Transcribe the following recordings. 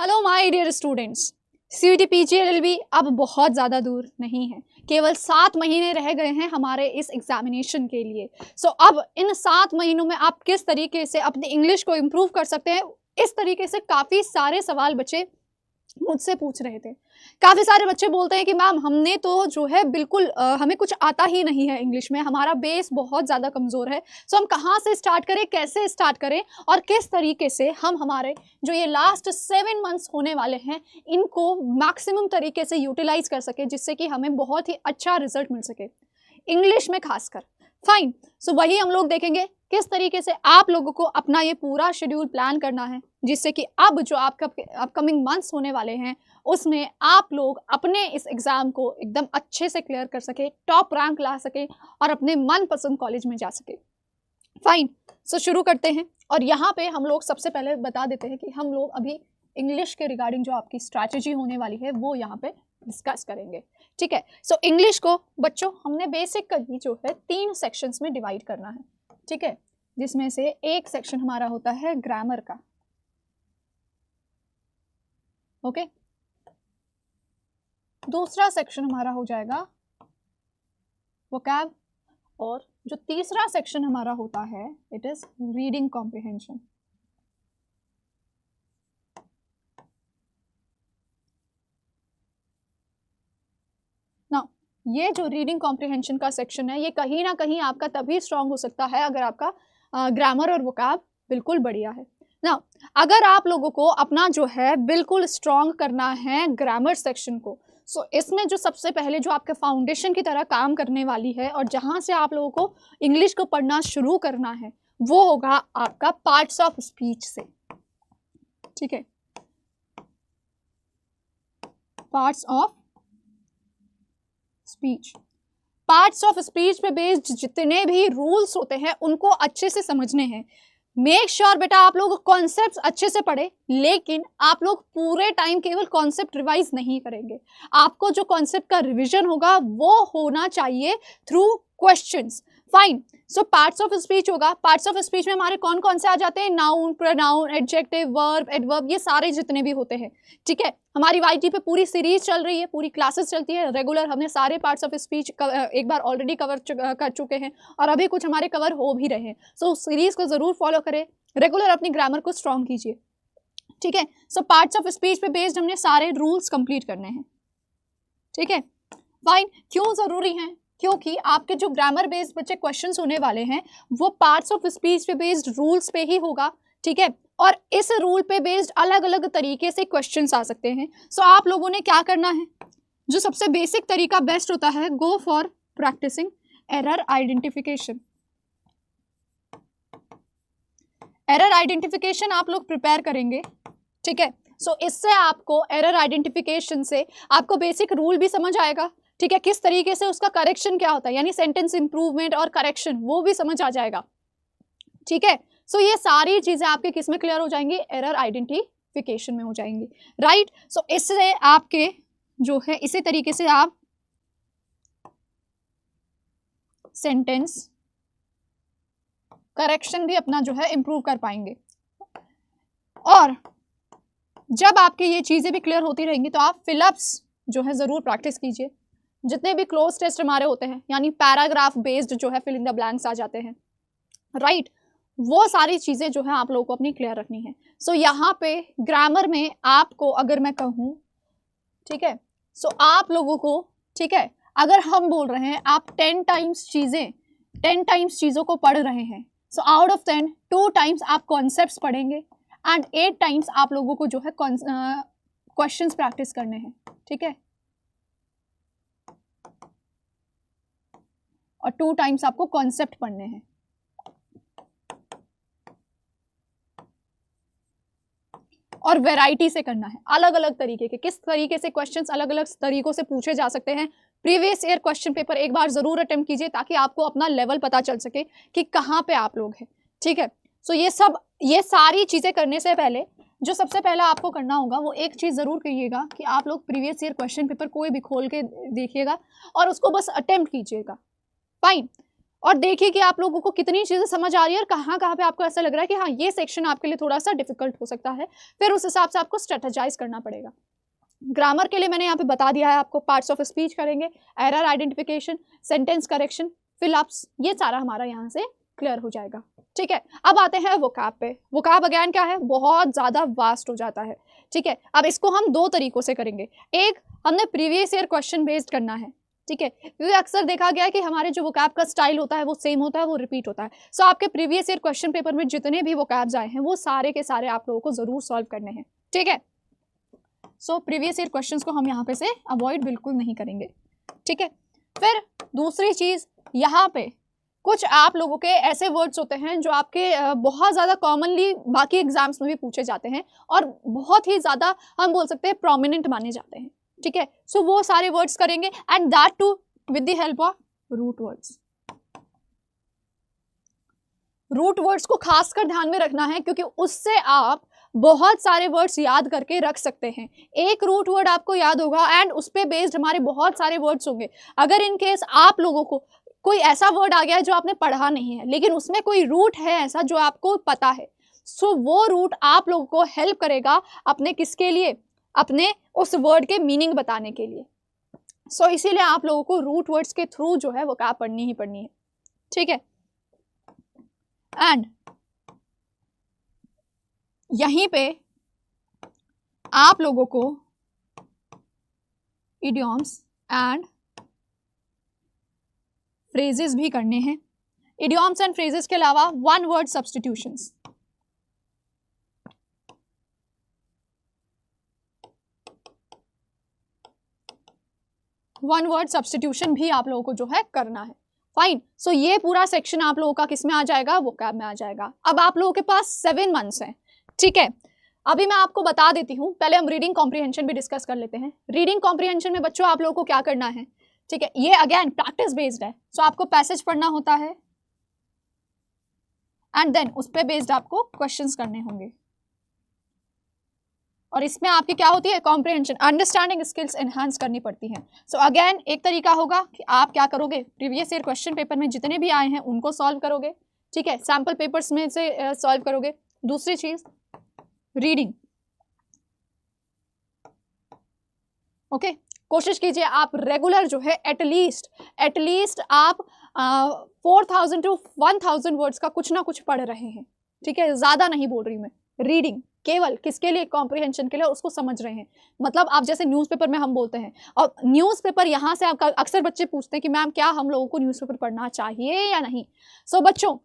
Hello my dear students, CET PG LLB अब बहुत ज़्यादा दूर नहीं है। केवल 7 महीने रह गए हैं हमारे इस एग्जामिनेशन के लिए। अब इन 7 महीनों में आप किस तरीके से अपनी इंग्लिश को इम्प्रूव कर सकते हैं, इस तरीके से काफ़ी सारे सवाल बच्चे मुझसे पूछ रहे थे। काफ़ी सारे बच्चे बोलते हैं कि मैम हमने तो जो है बिल्कुल हमें कुछ आता ही नहीं है इंग्लिश में, हमारा बेस बहुत ज़्यादा कमज़ोर है। हम कहाँ से स्टार्ट करें, कैसे स्टार्ट करें और किस तरीके से हम हमारे जो ये लास्ट 7 मंथ्स होने वाले हैं इनको मैक्सिमम तरीके से यूटिलाइज कर सके, जिससे कि हमें बहुत ही अच्छा रिजल्ट मिल सके इंग्लिश में खासकर। फाइन, वही हम लोग देखेंगे किस तरीके से आप लोगों को अपना ये पूरा शेड्यूल प्लान करना है, जिससे कि अब जो आपका अपकमिंग मंथ्स होने वाले हैं उसमें आप लोग अपने इस एग्ज़ाम को एकदम अच्छे से क्लियर कर सके, टॉप रैंक ला सके और अपने मनपसंद कॉलेज में जा सके। फाइन, शुरू करते हैं। और यहाँ पे हम लोग सबसे पहले बता देते हैं कि हम लोग अभी इंग्लिश के रिगार्डिंग जो आपकी स्ट्रैटेजी होने वाली है वो यहाँ पे डिस्कस करेंगे। ठीक है, इंग्लिश को बच्चों हमने बेसिकली जो है 3 सेक्शंस में डिवाइड करना है। ठीक है, जिसमें से एक सेक्शन हमारा होता है ग्रामर का। ओके, दूसरा सेक्शन हमारा हो जाएगा वोकैब, और जो तीसरा सेक्शन हमारा होता है इट इज रीडिंग कॉम्प्रिहेंशन। ना ये जो रीडिंग कॉम्प्रिहेंशन का सेक्शन है ये कहीं ना कहीं आपका तभी स्ट्रांग हो सकता है अगर आपका ग्रामर और वोकैब बिल्कुल बढ़िया है ना। अगर आप लोगों को अपना जो है बिल्कुल स्ट्रांग करना है ग्रामर सेक्शन को, इसमें जो सबसे पहले जो आपके फाउंडेशन की तरह काम करने वाली है और जहां से आप लोगों को इंग्लिश को पढ़ना शुरू करना है वो होगा आपका पार्ट्स ऑफ स्पीच से। ठीक है, parts of speech. Parts of speech पे बेस्ड जितने भी रूल्स होते हैं उनको अच्छे से समझने हैं। मेक श्योर बेटा आप लोग कॉन्सेप्ट अच्छे से पढ़े, लेकिन आप लोग पूरे टाइम केवल कॉन्सेप्ट रिवाइज नहीं करेंगे। आपको जो कॉन्सेप्ट का रिवीजन होगा वो होना चाहिए through questions. Fine, parts of speech होगा। पार्ट्स ऑफ स्पीच में हमारे कौन कौन से आ जाते हैं? Noun, pronoun, adjective, verb, adverb, ये सारे जितने भी होते हैं। ठीक है, हमारी वाईटी पे पूरी सीरीज चल रही है, पूरी क्लासेस चलती है रेगुलर। हमने सारे पार्ट्स ऑफ स्पीच एक बार ऑलरेडी कवर कर चुके हैं और अभी कुछ हमारे कवर हो भी रहे हैं। उस सीरीज को जरूर फॉलो करें, रेगुलर अपनी ग्रामर को स्ट्रॉन्ग कीजिए। ठीक है, पार्ट्स ऑफ स्पीच पे बेस्ड हमने सारे रूल्स कंप्लीट करने हैं। ठीक है, फाइन। क्यों जरूरी है? क्योंकि आपके जो ग्रामर बेस्ड बच्चे क्वेश्चंस होने वाले हैं वो पार्ट्स ऑफ स्पीच पे बेस्ड रूल्स पे ही होगा। ठीक है, और इस रूल पे बेस्ड अलग अलग तरीके से क्वेश्चंस आ सकते हैं। आप लोगों ने क्या करना है, जो सबसे बेसिक तरीका बेस्ट होता है, go for practising error identification. Error identification आप लोग प्रिपेयर करेंगे। ठीक है, इससे आपको एरर आइडेंटिफिकेशन से आपको बेसिक रूल भी समझ आएगा। ठीक है, किस तरीके से उसका करेक्शन क्या होता है, यानी सेंटेंस इंप्रूवमेंट और करेक्शन, वो भी समझ आ जाएगा। ठीक है, ये सारी चीजें आपके किस में क्लियर हो जाएंगी? एरर आइडेंटिफिकेशन में हो जाएंगी। राइट, इससे आपके जो है इसी तरीके से आप सेंटेंस करेक्शन भी अपना जो है इंप्रूव कर पाएंगे। और जब आपके ये चीजें भी क्लियर होती रहेंगी तो आप फिलअप्स जो है जरूर प्रैक्टिस कीजिए। जितने भी क्लोज टेस्ट हमारे होते हैं, यानी पैराग्राफ बेस्ड जो है फिल इन द ब्लैंक्स आ जाते हैं। राइट, वो सारी चीजें जो है आप लोगों को अपनी क्लियर रखनी है। यहाँ पे ग्रामर में आपको अगर मैं कहूँ, ठीक है, आप लोगों को, ठीक है, अगर हम बोल रहे हैं आप 10 टाइम्स चीजों को पढ़ रहे हैं, आउट ऑफ 10 2 टाइम्स आप कॉन्सेप्ट्स पढ़ेंगे एंड 8 टाइम्स आप लोगों को जो है क्वेश्चंस प्रैक्टिस करने हैं। ठीक है, और 2 टाइम्स आपको कॉन्सेप्ट पढ़ने हैं। और वैरायटी से करना है, अलग अलग तरीके के, किस तरीके से क्वेश्चंस अलग अलग तरीकों से पूछे जा सकते हैं। प्रीवियस ईयर क्वेश्चन पेपर एक बार जरूर अटेम्प्ट कीजिए ताकि आपको अपना लेवल पता चल सके कि कहाँ पे आप लोग हैं। ठीक है, ये सारी चीजें करने से पहले जो सबसे पहला आपको करना होगा वो एक चीज जरूर करिएगा कि आप लोग प्रीवियस ईयर क्वेश्चन पेपर कोई भी खोल के देखिएगा और उसको बस अटेम्प्ट कीजिएगा। फाइन, और देखिए कि आप लोगों को कितनी चीज़ें समझ आ रही है और कहाँ कहाँ पे आपको ऐसा लग रहा है कि हाँ ये सेक्शन आपके लिए थोड़ा सा डिफिकल्ट हो सकता है, फिर उस हिसाब से आपको स्ट्रेटेजाइज करना पड़ेगा। ग्रामर के लिए मैंने यहाँ पे बता दिया है आपको, पार्ट्स ऑफ स्पीच करेंगे, error identification, sentence correction, fill ups, ये सारा हमारा यहाँ से क्लियर हो जाएगा। ठीक है, अब आते हैं वोकैब पे। वोकैब अगेन क्या है, बहुत ज़्यादा वास्ट हो जाता है। ठीक है, अब इसको हम दो तरीकों से करेंगे। एक, हमने प्रीवियस ईयर क्वेश्चन बेस्ड करना है। ठीक है, क्योंकि अक्सर देखा गया है कि हमारे जो वोकैब का स्टाइल होता है वो सेम होता है, वो रिपीट होता है। सो आपके प्रीवियस ईयर क्वेश्चन पेपर में जितने भी वोकैब्स आए हैं वो सारे के सारे आप लोगों को जरूर सॉल्व करने हैं। ठीक है, सो प्रीवियस ईयर क्वेश्चंस को हम यहाँ पे से अवॉइड बिल्कुल नहीं करेंगे। ठीक है, फिर दूसरी चीज़, यहाँ पे कुछ आप लोगों के ऐसे वर्ड्स होते हैं जो आपके बहुत ज़्यादा कॉमनली बाकी एग्जाम्स में भी पूछे जाते हैं और बहुत ही ज़्यादा हम बोल सकते हैं प्रोमिनेंट माने जाते हैं। ठीक है, सो वो सारे वर्ड्स करेंगे and that too with the help of root words. Root words को खासकर ध्यान में रखना है क्योंकि उससे आप बहुत सारे वर्ड्स याद करके रख सकते हैं। एक रूट वर्ड आपको याद होगा एंड उस पर बेस्ड हमारे बहुत सारे वर्ड्स होंगे। अगर इन केस आप लोगों को कोई ऐसा वर्ड आ गया है जो आपने पढ़ा नहीं है लेकिन उसमें कोई रूट है ऐसा जो आपको पता है, सो वो रूट आप लोगों को हेल्प करेगा अपने किसके लिए, अपने उस वर्ड के मीनिंग बताने के लिए। सो इसीलिए आप लोगों को रूट वर्ड्स के थ्रू जो है वो क्या पढ़नी ही पढ़नी है। ठीक है, एंड यहीं पे आप लोगों को इडियम्स एंड फ्रेजेस भी करने हैं। इडियम्स एंड फ्रेजेस के अलावा one word substitutions. One word substitution भी आप लोगों को जो है करना है। फाइन, सो ये पूरा सेक्शन आप लोगों का किस में आ जाएगा, वोकैब में आ जाएगा। अब आप लोगों के पास 7 मंथ्स हैं। ठीक है, अभी मैं आपको बता देती हूँ, पहले हम रीडिंग कॉम्प्रिहेंशन भी डिस्कस कर लेते हैं। रीडिंग कॉम्प्रिहेंशन में बच्चों आप लोगों को क्या करना है, ठीक है, ये अगेन प्रैक्टिस बेस्ड है। सो आपको पैसेज पढ़ना होता है एंड देन उस पर बेस्ड आपको क्वेश्चंस करने होंगे और इसमें आपकी क्या होती है, कॉम्प्रिहेंशन, अंडरस्टैंडिंग स्किल्स एनहांस करनी पड़ती हैं। सो अगेन एक तरीका होगा कि आप क्या करोगे, प्रीवियस ईयर क्वेश्चन पेपर में जितने भी आए हैं उनको सॉल्व करोगे। ठीक है, सैम्पल पेपर्स में से सॉल्व करोगे। दूसरी चीज रीडिंग, ओके, कोशिश कीजिए आप रेगुलर जो है एटलीस्ट आप 4000 to 1000 वर्ड्स का कुछ ना कुछ पढ़ रहे हैं। ठीक है, ज्यादा नहीं बोल रही मैं, रीडिंग केवल किसके लिए, कॉम्प्रिहेंशन के लिए, उसको समझ रहे हैं। मतलब आप जैसे न्यूज़पेपर में हम बोलते हैं, और न्यूज़पेपर यहाँ से आपका अक्सर बच्चे पूछते हैं कि मैम क्या हम लोगों को न्यूज़पेपर पढ़ना चाहिए या नहीं। सो बच्चों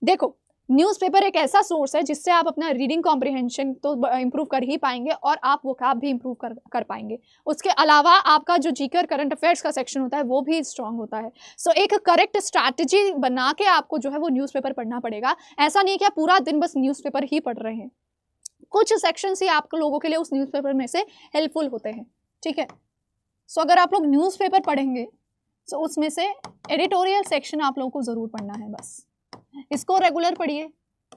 देखो, न्यूज़पेपर एक ऐसा सोर्स है जिससे आप अपना रीडिंग कॉम्प्रिहेंशन तो इम्प्रूव कर ही पाएंगे और आप वोकैब भी इम्प्रूव कर पाएंगे। उसके अलावा आपका जो जीके और करंट अफेयर्स का सेक्शन होता है वो भी स्ट्रांग होता है। सो एक करेक्ट स्ट्रैटेजी बना के आपको जो है वो न्यूज़पेपर पढ़ना पड़ेगा। ऐसा नहीं कि आप पूरा दिन बस न्यूज़पेपर ही पढ़ रहे हैं, कुछ सेक्शंस ही आप लोगों के लिए उस न्यूज़पेपर में से हेल्पफुल होते हैं। ठीक है, सो अगर आप लोग न्यूज़पेपर पढ़ेंगे तो उसमें से एडिटोरियल सेक्शन आप लोगों को ज़रूर पढ़ना है, बस इसको रेगुलर पढ़िए।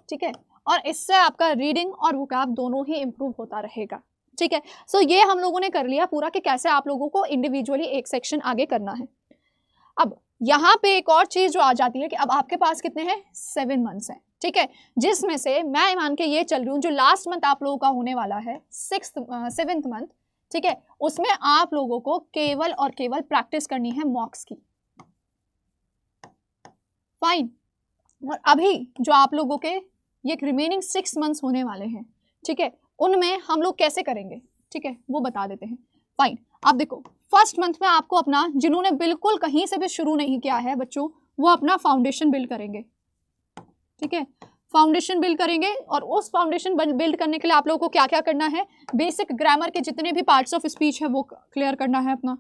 ठीक है, और इससे आपका रीडिंग और वोकैब दोनों ही इम्प्रूव होता रहेगा। ठीक है, सो ये हम लोगों ने कर लिया पूरा कि कैसे आप लोगों को इंडिविजुअली एक सेक्शन आगे करना है। अब यहाँ पे एक और चीज़ जो आ जाती है कि अब आपके पास कितने हैं, 7 मंथ्स हैं। ठीक है, जिसमें से मैं मान के ये चल रही हूँ जो लास्ट मंथ आप लोगों का होने वाला है 7th मंथ, ठीक है, उसमें आप लोगों को केवल और केवल प्रैक्टिस करनी है मॉक्स की। फाइन, और अभी जो आप लोगों के ये रिमेनिंग 6 मंथ्स होने वाले हैं, ठीक है, उनमें हम लोग कैसे करेंगे, ठीक है, वो बता देते हैं। फाइन, आप देखो फर्स्ट मंथ में आपको अपना, जिन्होंने बिल्कुल कहीं से भी शुरू नहीं किया है बच्चों, वो अपना फाउंडेशन बिल्ड करेंगे। ठीक है, फाउंडेशन बिल्ड करेंगे और उस फाउंडेशन बिल्ड करने के लिए आप लोगों को क्या क्या करना है, बेसिक ग्रामर के जितने भी पार्ट्स ऑफ स्पीच है वो क्लियर करना है अपना।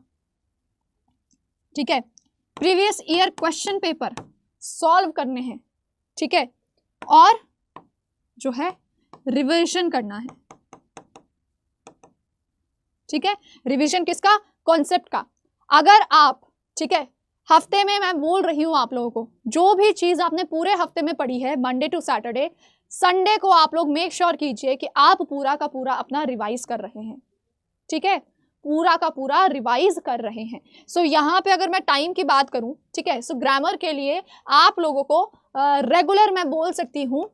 ठीक है, previous year question paper solve करने हैं। ठीक है, और जो है रिवीजन करना है। ठीक है, रिवीजन किसका, कॉन्सेप्ट का। अगर आप, ठीक है, हफ्ते में मैं बोल रही हूं आप लोगों को, जो भी चीज आपने पूरे हफ्ते में पढ़ी है मंडे टू सैटरडे, संडे को आप लोग मेक श्योर कीजिए कि आप पूरा का पूरा अपना रिवाइज कर रहे हैं। ठीक है, पूरा का पूरा रिवाइज कर रहे हैं। सो यहाँ पे अगर मैं टाइम की बात करूँ, ठीक है, सो ग्रामर के लिए आप लोगों को रेगुलर मैं बोल सकती हूँ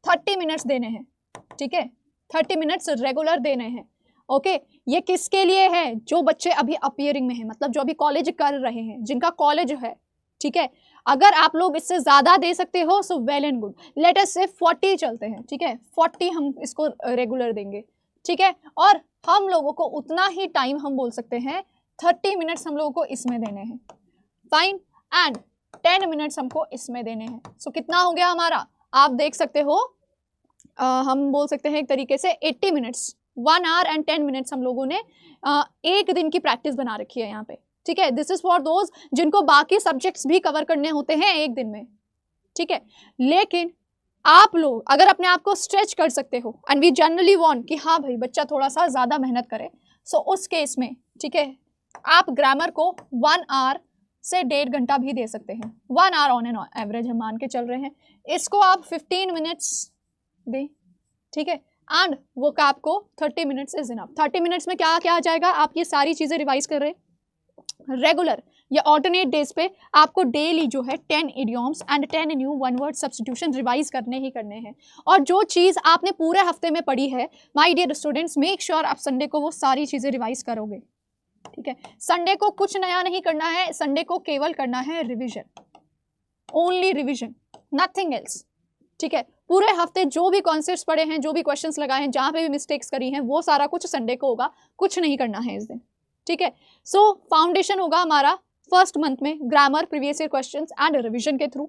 30 मिनट्स देने हैं, ठीक है, 30 मिनट्स रेगुलर देने हैं। ओके, ये किसके लिए है? जो बच्चे अभी अपीयरिंग में हैं, मतलब जो अभी कॉलेज कर रहे हैं, जिनका कॉलेज है, ठीक है। अगर आप लोग इससे ज़्यादा दे सकते हो so well and good, let us से 40 चलते हैं, ठीक है, 40 हम इसको रेगुलर देंगे, ठीक है। और हम लोगों को उतना ही टाइम हम बोल सकते हैं 30 मिनट्स हम लोगों को इसमें देने हैं, फाइन, एंड 10 मिनट्स हमको इसमें देने हैं। सो कितना हो गया हमारा, आप देख सकते हो, हम बोल सकते हैं एक तरीके से 80 मिनट्स, 1 आवर एंड 10 मिनट्स हम लोगों ने एक दिन की प्रैक्टिस बना रखी है यहाँ पे, ठीक है। दिस इज फॉर दोज जिनको बाकी सब्जेक्ट्स भी कवर करने होते हैं एक दिन में, ठीक है। लेकिन आप लोग अगर अपने आप को स्ट्रेच कर सकते हो, एंड वी जनरली वांट कि हाँ भाई बच्चा थोड़ा सा ज़्यादा मेहनत करे, सो उस केस में, ठीक है, आप ग्रामर को 1 आवर से 1.5 घंटा भी दे सकते हैं। 1 आवर ऑन एन एवरेज हम मान के चल रहे हैं, इसको आप 15 मिनट्स दें, ठीक है, एंड वो का आपको 30 मिनट्स इज इनफ। 30 मिनट्स में क्या क्या आ जाएगा, आप ये सारी चीज़ें रिवाइज कर रहे हैं रेगुलर या ऑल्टरनेट डेज पे, आपको डेली जो है 10 idioms and 10 new one word substitution revise करने ही करने हैं। और जो चीज़ आपने पूरे हफ्ते में पढ़ी है, my dear students, make sure आप संडे को वो सारी चीज़ें रिवाइज करोगे, ठीक है। संडे को कुछ नया नहीं करना है, संडे को केवल करना है revision, only revision, nothing else, ठीक है। पूरे हफ्ते जो भी कॉन्सेप्ट्स पढ़े हैं, जो भी क्वेश्चंस लगाए हैं, जहाँ पे भी मिस्टेक्स करी हैं, वो सारा कुछ संडे को होगा, कुछ नहीं करना है इस दिन, ठीक है। सो फाउंडेशन होगा हमारा फर्स्ट मंथ में grammar, previous year questions and revision के थ्रू,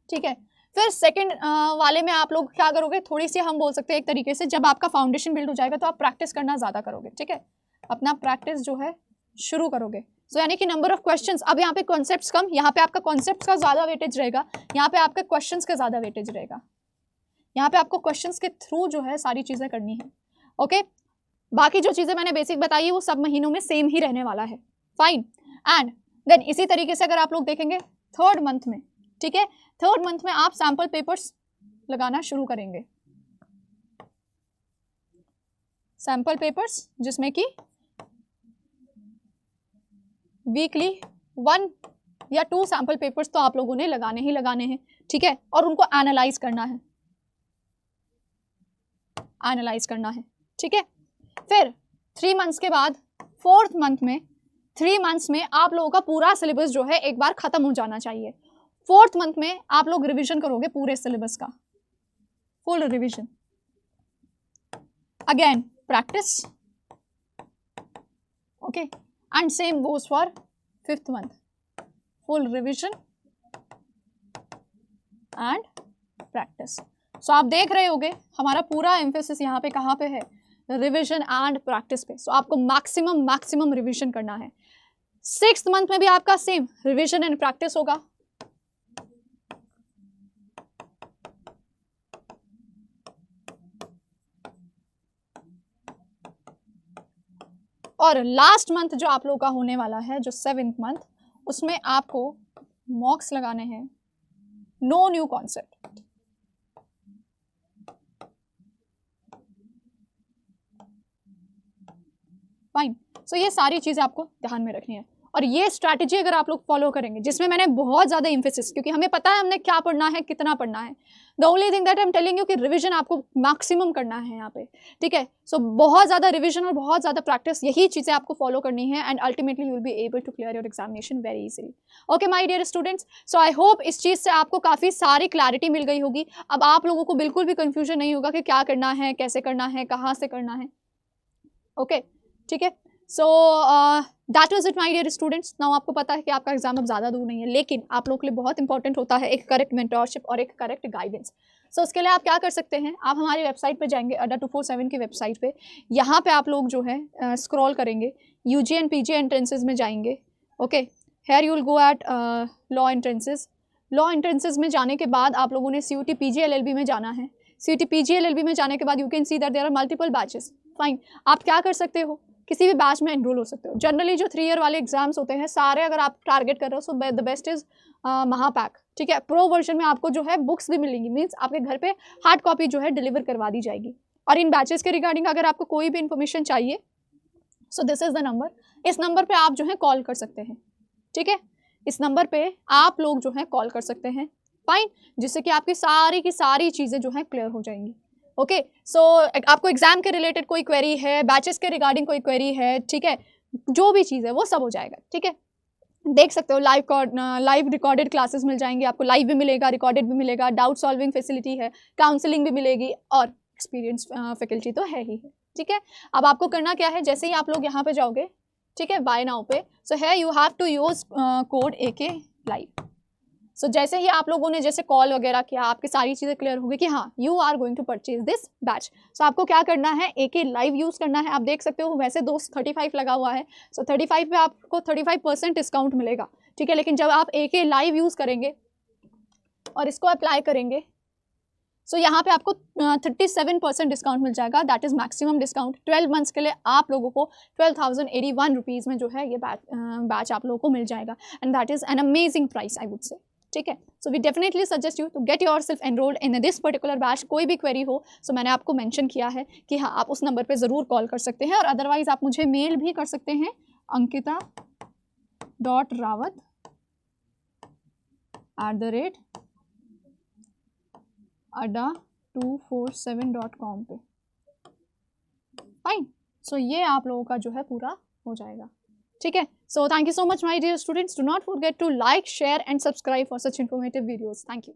ठीक है। फिर सेकंड वाले में आप लोग क्या करोगे, थोड़ी सी हम बोल सकते हैं एक तरीके से, जब आपका फाउंडेशन बिल्ड हो जाएगा तो आप प्रैक्टिस करना ज़्यादा करोगे, ठीक है, अपना प्रैक्टिस जो है शुरू करोगे। सो यानी कि नंबर ऑफ क्वेश्चंस, अब यहाँ पे कॉन्सेप्ट्स कम, यहाँ पे आपका कॉन्सेप्ट्स का ज़्यादा वेटेज रहेगा, यहाँ पे आपके क्वेश्चंस का ज़्यादा वेटेज रहेगा, यहाँ पे आपको क्वेश्चंस के थ्रू जो है सारी चीज़ें करनी है, ओके। बाकी जो चीज़ें मैंने बेसिक बताई है वो सब महीनों में सेम ही रहने वाला है, फाइन। एंड देन इसी तरीके से अगर आप लोग देखेंगे थर्ड मंथ में, ठीक है, थर्ड मंथ में आप सैम्पल पेपर्स लगाना शुरू करेंगे, सैम्पल पेपर्स जिसमें कि वीकली 1 या 2 सैम्पल पेपर्स तो आप लोगों ने लगाने ही लगाने हैं, ठीक है, और उनको एनालाइज करना है, एनालाइज करना है, ठीक है। फिर 3 मंथ्स के बाद फोर्थ मंथ में, 3 मंथ्स में आप लोगों का पूरा सिलेबस जो है एक बार खत्म हो जाना चाहिए। फोर्थ मंथ में आप लोग रिवीजन करोगे पूरे सिलेबस का, full revision, again practice, okay, and same goes for 5th month, full revision and practice. So आप देख रहे होगे हमारा पूरा एम्फेसिस यहाँ पे कहाँ पे है, रिवीजन एंड प्रैक्टिस पे। सो आपको मैक्सिमम रिवीजन करना है। 6th मंथ में भी आपका सेम रिवीजन एंड प्रैक्टिस होगा, और लास्ट मंथ जो आप लोग का होने वाला है, जो 7th मंथ, उसमें आपको मॉक्स लगाने हैं, नो न्यू कॉन्सेप्ट, फाइन। सो ये सारी चीज़ें आपको ध्यान में रखनी है, और ये स्ट्रैटेजी अगर आप लोग फॉलो करेंगे, जिसमें मैंने बहुत ज़्यादा इम्फेसिस, क्योंकि हमें पता है हमने क्या पढ़ना है, कितना पढ़ना है, the only thing that I am telling you कि रिवीजन आपको मैक्सिमम करना है यहाँ पे, ठीक है। सो बहुत ज़्यादा रिवीजन और बहुत ज़्यादा प्रैक्टिस, यही चीज़ें आपको फॉलो करनी है, and ultimately you will be able to clear your examination very easily. Okay my dear students, so I hope इस चीज़ से आपको काफ़ी सारी क्लैरिटी मिल गई होगी। अब आप लोगों को बिल्कुल भी कन्फ्यूजन नहीं होगा कि क्या करना है, कैसे करना है, कहाँ से करना है, ओके, ठीक है। So that was it my dear students. Now आपको पता है कि आपका एग्जाम अब ज़्यादा दूर नहीं है, लेकिन आप लोगों के लिए बहुत इंपॉर्टेंट होता है एक करेक्ट मेंटरशिप और एक करेक्ट गाइडेंस। सो उसके लिए आप क्या कर सकते हैं, आप हमारी वेबसाइट पे जाएंगे, अड्डा 247 की वेबसाइट पे, यहाँ पे आप लोग जो है स्क्रॉल करेंगे, यूजी एंड पीजी एंट्रेंसेज में जाएंगे, okay, here you will go at law entrances. Law entrances में जाने के बाद आप लोगों ने CUT PG LLB में जाना है। CUT PG LLB में जाने के बाद you can see that there are multiple batches, fine. आप क्या कर सकते हो, किसी भी बैच में एनरोल हो सकते हो। जनरली जो 3 ईयर वाले एग्जाम्स होते हैं सारे अगर आप टारगेट कर रहे हो, सो द बेस्ट इज महापैक, ठीक है। प्रो वर्जन में आपको जो है बुक्स भी मिलेंगी, मीन्स आपके घर पे हार्ड कॉपी जो है डिलीवर करवा दी जाएगी। और इन बैचेस के रिगार्डिंग अगर आपको कोई भी इन्फॉर्मेशन चाहिए so this is the number. इस नंबर पे आप जो है कॉल कर सकते हैं, ठीक है, इस नंबर पे आप लोग जो है कॉल कर सकते हैं, फाइन, जिससे कि आपकी सारी की सारी चीज़ें जो है क्लियर हो जाएंगी। ओके, सो आपको एग्जाम के रिलेटेड कोई क्वेरी है, बैचेस के रिगार्डिंग कोई क्वेरी है, ठीक है, जो भी चीज़ है वो सब हो जाएगा, ठीक है। देख सकते हो लाइव रिकॉर्डेड क्लासेस मिल जाएंगे आपको, लाइव भी मिलेगा, रिकॉर्डेड भी मिलेगा, डाउट सॉल्विंग फैसिलिटी है, काउंसलिंग भी मिलेगी, और एक्सपीरियंस फैकल्टी तो है ही है, ठीक है। अब आपको करना क्या है, जैसे ही आप लोग यहाँ पे जाओगे, ठीक है, बाय नाउ पे, सो है you have to use code AK live. So जैसे ही आप लोगों ने जैसे कॉल वगैरह किया, आपकी सारी चीज़ें क्लियर होगी कि हाँ you are going to purchase this batch. So आपको क्या करना है, AK लाइव यूज़ करना है। आप देख सकते हो वैसे 35 लगा हुआ है, सो 35 पे आपको 35% डिस्काउंट मिलेगा, ठीक है। लेकिन जब आप AK लाइव यूज़ करेंगे और इसको अप्लाई करेंगे, सो यहाँ पे आपको 37% डिस्काउंट मिल जाएगा, that is maximum discount. 12 months के लिए आप लोगों को 12,081 रुपीज़ में जो है ये बैच आप लोगों को मिल जाएगा, and that is an amazing price I would say, ठीक है। So we definitely suggest you to get yourself enrolled in this particular batch. कोई भी क्वेरी हो, सो मैंने आपको मेंशन किया है कि हाँ आप उस नंबर पे ज़रूर कॉल कर सकते हैं, और अदरवाइज़ आप मुझे मेल भी कर सकते हैं ankita.rawat@adda247.com पे, फाइन। सो ये आप लोगों का जो है पूरा हो जाएगा, ठीक है। So thank you so much my dear students, do not forget to like, share and subscribe for such informative videos. Thank you.